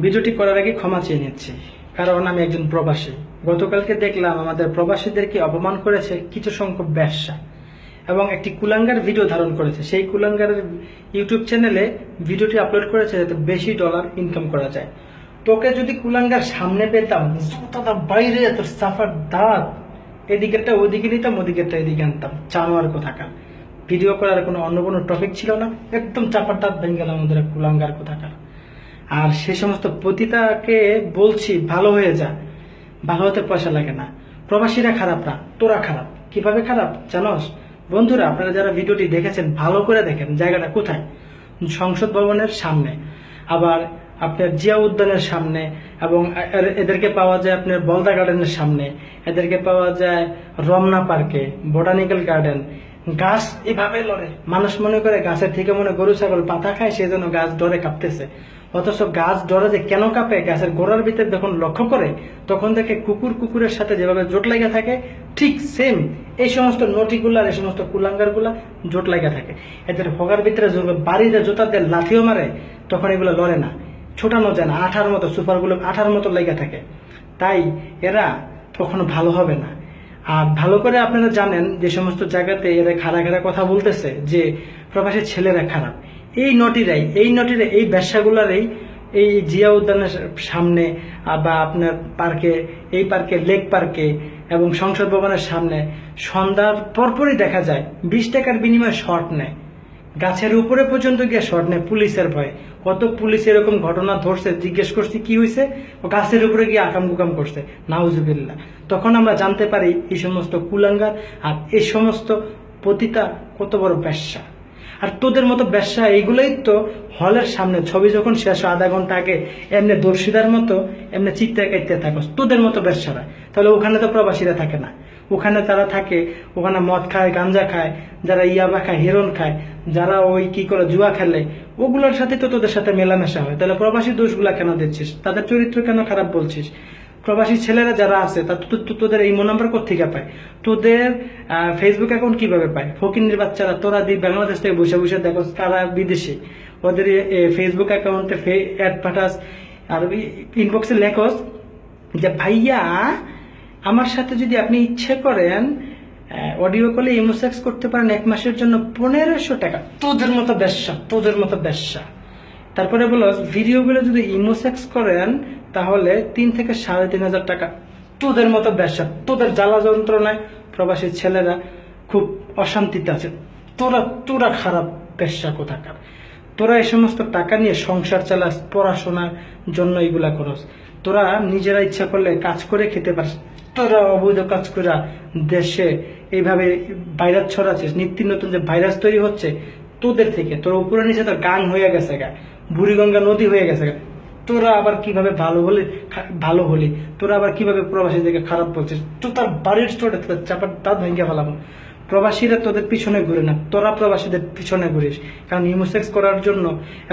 ভিডিওটি করার আগে ক্ষমা চেয়ে নিচ্ছি, কারণ আমি একজন প্রবাসী। গতকালকে দেখলাম আমাদের প্রবাসীদেরকে অপমান করেছে কিছু সংখ্যক ব্যবসা এবং একটি কুলাঙ্গার ভিডিও ধারণ করেছে। সেই কুলাঙ্গারের ইউটিউব চ্যানেলে ভিডিওটি আপলোড করেছে যাতে বেশি ডলার ইনকাম করা যায়। তোকে যদি কুলাঙ্গার সামনে পেতাম, জুতাটা বাইরে তোর সাফার দাঁত, এদিকেরটা ওদিকে নিতাম, ওদিকেরটা এদিকে আনতাম। জানোয়ার কোথাকার। ভিডিও করার অন্য কোনো টপিক ছিল না, একদম চাপার দাঁত ভেঙে গেলাম আমাদের কুলাঙ্গার কোথাকার। আর সে সমস্ত পতিতাকে বলছি ভালো হয়ে যা, ভালো হতে পয়সা লাগে না। প্রবাসীরা খারাপ না, তোরা খারাপ। কিভাবে খারাপ জানোস? বন্ধুরা, আপনারা যারা ভিডিওটি দেখেছেন ভালো করে দেখেন, জায়গাটা কোথায়? সংসদ ভবনের সামনে, আবার আপনার জিয়া উদ্যানের সামনে, এবং এদেরকে পাওয়া যায় আপনার বলদা গার্ডেনের সামনে, এদেরকে পাওয়া যায় রমনা পার্কে, বোটানিক্যাল গার্ডেন। গাছ এভাবে লড়ে, মানুষ মনে করে গাছের থেকে মনে গরু ছাগল পাতা খায়, সেজন্য গাছ ডরে কাঁপতেছে। অথচ গাছ ডরে যে কেন কাঁপে, গাছের গোড়ার ভিতরে যখন লক্ষ্য করে তখন দেখে কুকুরের সাথে যেভাবে জোট লাগা থাকে, ঠিক সেম এই সমস্ত নটিগুলার, এই সমস্ত কুলাঙ্গারগুলা জোট লাগা থাকে। এদের হগার ভিতরে বাড়িতে জোতা দিয়ে লাথিও মারে, তখন এগুলো লড়ে না, ছোটানো যায় না, আঠার মতো সুপারগুলো আঠার মতো লেগে থাকে। তাই এরা কখনো ভালো হবে না। আর ভালো করে আপনারা জানেন যে সমস্ত জায়গাতে এরা খারাপ কথা বলতেছে যে প্রবাসী ছেলেরা খারাপ, এই নটিরাই এই ব্যবসাগুলারই এই জিয়া উদ্যানের সামনে বা আপনার পার্কে, এই পার্কে, লেক পার্কে এবং সংসদ ভবনের সামনে সন্ধ্যার পরপরই দেখা যায় 20 টাকার বিনিময়ে শর্ট নেয়। গাছের উপরে পর্যন্ত গিয়ে শর্ট নেয় পুলিশের ভয়ে। কত পুলিশ এরকম ঘটনা ধরছে, জিজ্ঞেস করছি কি হয়েছে, গাছের উপরে গিয়ে আকাম কুকাম করছে, নাউজুবিল্লাহ। তখন আমরা জানতে পারি এই সমস্ত কুলাঙ্গার আর এই সমস্ত পতিতা কত বড় ব্যবসা। আর তোদের মতো ব্যবসা এইগুলোই তো হলের সামনে ছবি যখন শেষ হয় আধা ঘন্টা আগে এমনি দর্শিদার মতো এমনি চিত্তে কাইতে থাকো, তোদের মতো ব্যবসারা। তাহলে ওখানে তো প্রবাসীরা থাকে না, ওখানে তারা থাকে, ওখানে মদ খায়, গাঞ্জা খায়, যারা ইয়াবা খায়, হেরোন খায়, যারা ওই কি করে জুয়া খেলে, ওগুলোর সাথে তো তোদের সাথে মেলামেশা হয়। তাহলে প্রবাসী দোষগুলা কেন দিচ্ছিস? তাদের চরিত্র কেন খারাপ বলছিস? প্রবাসী ছেলেরা যারা আছে তোদের ইমো নাম্বার কোথেকে পায়? তোদের ফেসবুক অ্যাকাউন্ট কিভাবে পায়? ফকিন্নির বাচ্চারা, তোরা বাংলাদেশ থেকে বসে বসে দেখো তারা বিদেশে, ওদের ফেসবুক অ্যাকাউন্টে অ্যাড পাঠাস আর ইনবক্সে লেখস যে ভাইয়া আমার সাথে যদি আপনি ইচ্ছে করেন অডিও কলে ইমোসেক্স করতে পারেন 1 মাসের জন্য 1500 টাকা। তোদের মতো ব্যবসা। তারপরে বলো ভিডিওগুলো যদি ইমোসেক্স করেন তাহলে 3 থেকে 3500 টাকা। তোদের মতো ব্যবসা, তোদের জ্বালা যন্ত্রণায় প্রবাসী ছেলেরা খুব অশান্তিতে আছে। তোরা খারাপ ব্যবসা কোথাকার। তোরা এই সমস্ত টাকা নিয়ে সংসার চালাস, পড়াশোনার জন্য এগুলা করস। তোরা নিজেরা ইচ্ছা করলে কাজ করে খেতে পারিস, তোরা অবৈধ কাজ করে দেশে এইভাবে ভাইরাস ছড়াচ্ছিস। নিত্য নতুন যে ভাইরাস তৈরি হচ্ছে তোদের থেকে, তোর উপরে নিচে তোর গান হয়ে গেছে গা, বুড়িগঙ্গা নদী হয়ে গেছে গা। তোরা আবার কিভাবে ভালো হলি, তোরা আবার কিভাবে প্রবাসীদেরকে খারাপ বলছিস? তো তার বাড়ির স্টোরে তোদের চাপার দাঁত ভেঙে ফেলাবো। প্রবাসীরা তোদের পিছনে ঘুরে না, তোরা প্রবাসীদের পিছনে ঘুরিস। কারণ ইমোসেক্স করার জন্য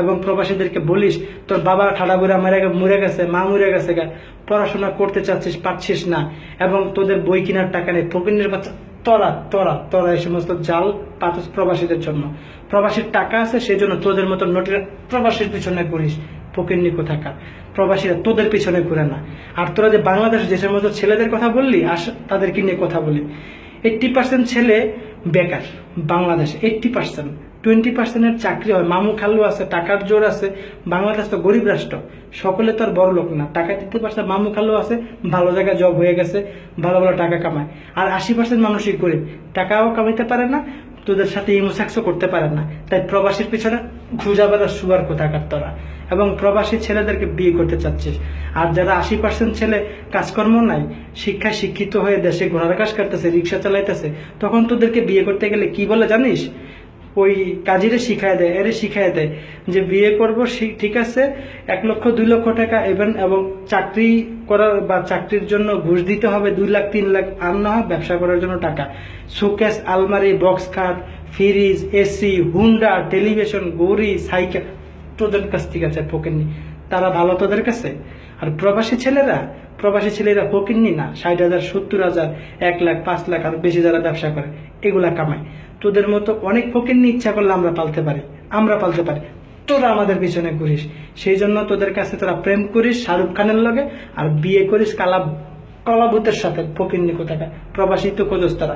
এবং প্রবাসীদেরকে বলিস তোর বাবা ঠাডা বুড়া মরে গেছে, মা মরে গেছে গা, পড়াশোনা করতে চাচ্ছিস, পারছিস না, এবং তোদের বই কেনার টাকা নেই। ফকিনের বাচ্চা তোরা এই সমস্ত জাল পাতস প্রবাসীদের জন্য। প্রবাসীর টাকা আছে সেই জন্য তোদের মতো নোটের প্রবাসীর পিছনে ঘুরিস। ফকিন্নি কোথাকার। প্রবাসীরা তোদের পিছনে ঘুরে না। আর তোরা যে বাংলাদেশ দেশের মতো ছেলেদের কথা বললি, তাদেরকে নিয়ে কথা বলি। 80% ছেলে বেকার বাংলাদেশে, 80%। 20% চাকরি হয়, মামু খালু আছে, টাকার জোর আছে। বাংলাদেশ তো গরিব রাষ্ট্র, সকলে তো আর বড় লোক না। টাকা দিতে পারছে, মামু খালু আছে, ভালো জায়গায় জব হয়ে গেছে, ভালো ভালো টাকা কামায়। আর 80% মানুষই গরিব, টাকাও কামাইতে পারে না, তোদের সাথে ইমোসেক্সও করতে পারে না। তাই প্রবাসীর পিছনে ঘুজাবাদা সুগার কোথাকার তোরা। এবং প্রবাসী ছেলেদেরকে বিয়ে করতে চাচ্ছিস। আর যারা 80% ছেলে কাজকর্ম নাই, শিক্ষায় শিক্ষিত হয়ে দেশে ঘোড়ার কাজ করতেছে, রিক্সা চালাইতেছে, তখন তোদেরকে বিয়ে করতে গেলে কি বলে জানিস? ওই কাজীরে শিখায় দেয় যে বিয়ে করব, ঠিক আছে, 1 লক্ষ 2 লক্ষ টাকা এবং চাকরি করার বা চাকরির জন্য ঘুষ দিতে হবে 2 লাখ 3 লাখ, আর না হয় ব্যবসা করার জন্য টাকা। শোকেস, আলমারি, বক্স খাট, ফ্রিজ, এসি, হুন্ডা, টেলিভিশন, গড়ি, সাইকেল তোদের কাছ থেকে আছে ফকিন্নি। তারা ভালো তোদের কাছে? আর প্রবাসী ছেলেরা ফকিন্নি না। 60,000, 70,000, 1 লাখ, 5 লাখ আর বেশি যারা ব্যবসা করে এগুলা কামায়। তোদের মতো অনেক ফকিন্নি ইচ্ছা করলে আমরা পালতে পারি। তোরা আমাদের পিছনে ঘুরিস, সেই জন্য তোদের কাছে তোরা প্রেম করিস শাহরুখ খানের লগে, আর বিয়ে করিস কলাভূতের সাথে, ফকিন্নি কোথাকার প্রবাসী তো খোঁজস তারা।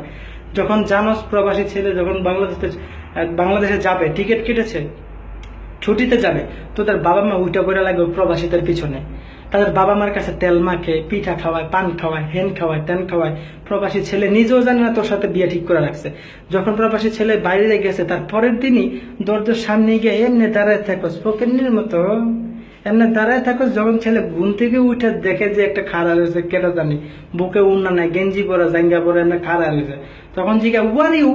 যখন জানোস প্রবাসী ছেলে যখন বাংলাদেশে যাবে, টিকিট কেটেছে, ছুটিতে যাবে, তোদের বাবা মা উল্টা করে লাগবে প্রবাসীদের পিছনে। তাদের বাবা মার কাছে তেল মাখে, পিঠা খাওয়ায়, পান খাওয়ায়, হেন খাওয়ায়, তেন খাওয়ায়। প্রবাসী ছেলে নিজেও জানে না তোর সাথে বিয়ে ঠিক করে রাখছে। যখন প্রবাসী ছেলে বাইরে গেছে, তার পরের দিনই দরজার সামনে গিয়ে এমনি দাঁড়ায় থাকো স্পোকেনের মতো, এমনি দাঁড়ায় থাকো। যখন ছেলে ঘুম থেকে উঠে দেখে যে একটা খাড়া রয়েছে, কেটে জানি বুকে উন্না নাই, গেঞ্জি পরা, জাঙ্গা পরা, এমনি খাড়া রয়েছে, তখন জিজ্ঞা ওয়ার ইউ,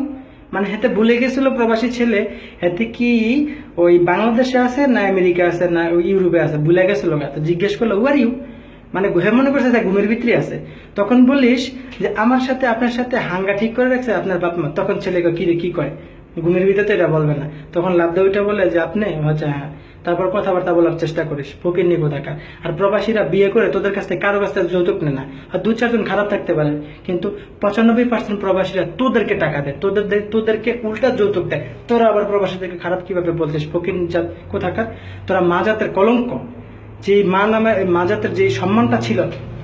মানে হেতে ভুলে গেছিল প্রবাসী ছেলে হেতে কি ওই বাংলাদেশে আছে না আমেরিকা আছে না ওই ইউরোপে আছে, ভুলে গেছিল। তো জিজ্ঞেস করলো ওয়ার ইউ, মানে হে মনে করছে যে ঘুমের ভিতরে আছে। তখন বলিস যে আমার সাথে আপনার সাথে হাঙ্গা ঠিক করে রাখছে আপনার বাপ মা, তখন ছেলেকে কি করে ঘুমের ভিতরে তো এটা বলবে না, তখন লাভ ওইটা বলে যে আপনি আচ্ছা হ্যাঁ, তারপর কথাবার্তা বলার চেষ্টা করিস ফকির নিয়ে কোথাকার। আর প্রবাসীরা বিয়ে করে তোদের কাছ থেকে কারো কাছ থেকে যৌতুক নেয় না, আর 2-4 জন খারাপ থাকতে পারে, কিন্তু 95% প্রবাসীরা তোদেরকে টাকা দেয়, তোদেরকে উল্টা যৌতুক দেয়। তোরা আবার প্রবাসীদেরকে খারাপ কিভাবে বলছিস ফকির জাত কোথাকার? তোরা মা জাতের কলঙ্ক, যে মা নামে মা জাতের যে সম্মানটা ছিল,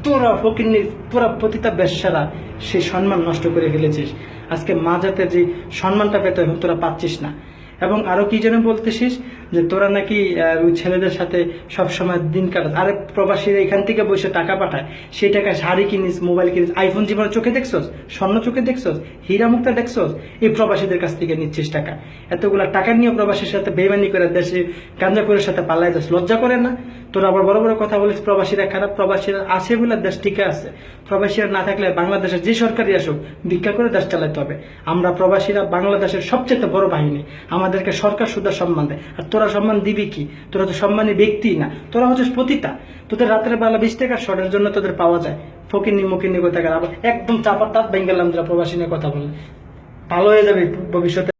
তোরা ফকির তোরা পতিতা বেশ্যারা সেই সম্মান নষ্ট করে ফেলেছিস। আজকে মা জাতের যে সম্মানটা পেতে তোরা পাচ্ছিস না। এবং আরো কি যেন বলতেছিস যে তোরা নাকি ওই ছেলেদের সাথে সবসময় দিন কাটাস। আরে প্রবাসীরা এখান থেকে বসে টাকা পাঠায়, সেই টাকা শাড়ি কিনিস, মোবাইল কিনিস, আইফোন জীবনে চোখে দেখছস, স্বর্ণ চোখে দেখছস, হীরা মুক্তা দেখছস, এই প্রবাসীদের কাছ থেকে নিচ্ছিস টাকা। এতগুলা টাকা নিয়ে প্রবাসীর সাথে বেইমানি করে দেশে গাঞ্জাখোরের সাথে পাল্লাই যাস, লজ্জা করে না? তোরা আবার বড় বড় কথা বলিস প্রবাসীরা খারাপ। প্রবাসীরা আছে বলে দেশ টিকে আছে, প্রবাসীরা না থাকলে বাংলাদেশের যে সরকারই আসুক ভিক্ষা করে দেশ চালাতে হবে। আমরা প্রবাসীরা বাংলাদেশের সবচেয়ে বড় বাহিনী, আমাদেরকে সরকার শুধু সম্মান দেয়। আর তোরা সম্মান দিবি কি? তোরা তো সম্মানী ব্যক্তি না, তোরা হচ্ছিস পতিতা। তোদের রাতের বেলা 20 টাকার শর্টের জন্য তোদের পাওয়া যায় ফকিন্নি মুকিন্নি কোথাকার। আবার একদম চাপার তাঁত ভেঙে গেলাম যারা প্রবাসী নিয়ে কথা বলে, ভালো হয়ে যাবে ভবিষ্যতে।